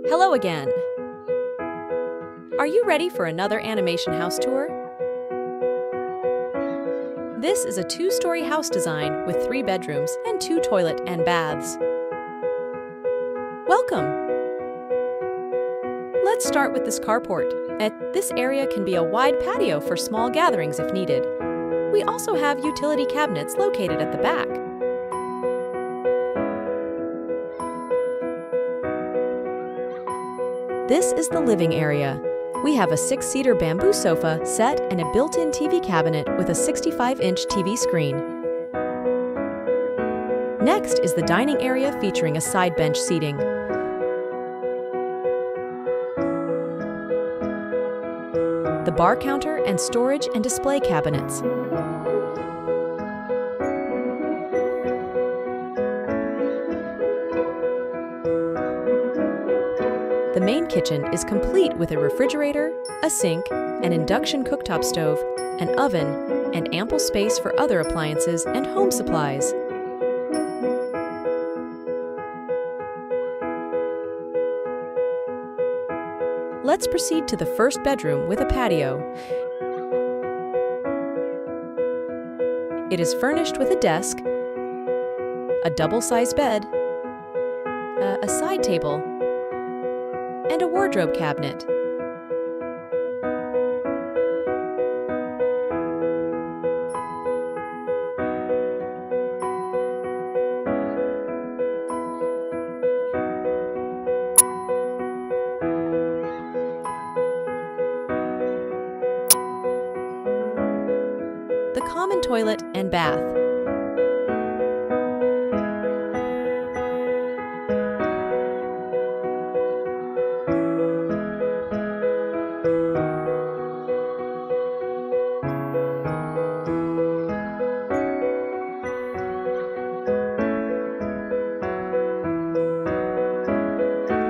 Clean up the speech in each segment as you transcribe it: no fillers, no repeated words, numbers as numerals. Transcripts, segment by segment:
Hello again! Are you ready for another animation house tour? This is a two-story house design with 3 bedrooms and 2 toilet and baths. Welcome! Let's start with this carport. This area can be a wide patio for small gatherings if needed. We also have utility cabinets located at the back. This is the living area. We have a 6-seater bamboo sofa set and a built-in TV cabinet with a 65-inch TV screen. Next is the dining area featuring a side bench seating. The bar counter and storage and display cabinets. The main kitchen is complete with a refrigerator, a sink, an induction cooktop stove, an oven, and ample space for other appliances and home supplies. Let's proceed to the first bedroom with a patio. It is furnished with a desk, a double-sized bed, a side table, and a wardrobe cabinet. The common toilet and bath.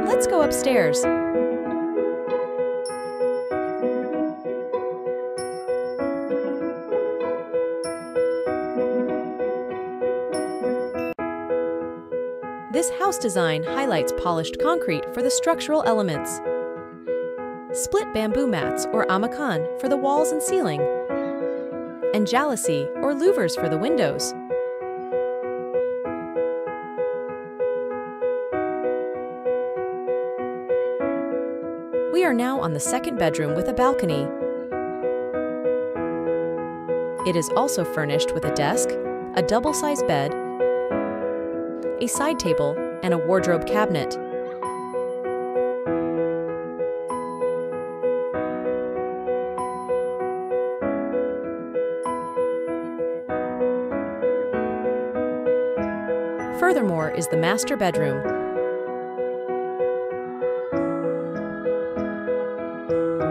Let's go upstairs. This house design highlights polished concrete for the structural elements, split bamboo mats or amakan for the walls and ceiling, and jalousie or louvers for the windows. We are now on the second bedroom with a balcony. It is also furnished with a desk, a double-sized bed, a side table, and a wardrobe cabinet. Furthermore is the master bedroom.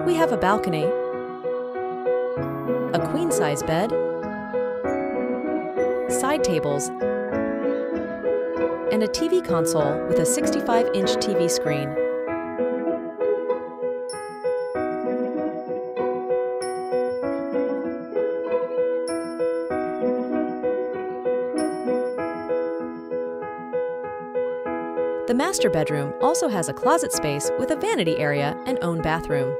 We have a balcony, a queen-size bed, side tables, and a TV console with a 65-inch TV screen. The master bedroom also has a closet space with a vanity area and own bathroom.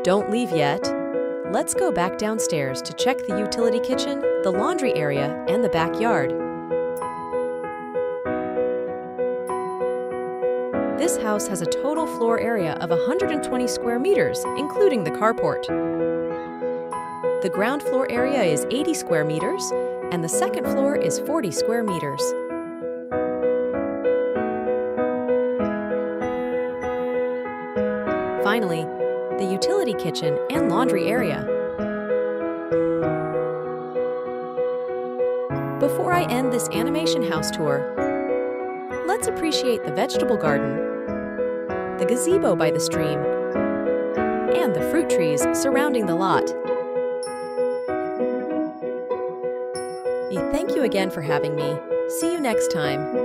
Don't leave yet. Let's go back downstairs to check the utility kitchen, the laundry area, and the backyard. This house has a total floor area of 120 square meters, including the carport. The ground floor area is 80 square meters, and the second floor is 40 square meters. Finally, the utility kitchen and laundry area. Before I end this animation house tour, let's appreciate the vegetable garden, the gazebo by the stream, and the fruit trees surrounding the lot. Thank you again for having me. See you next time.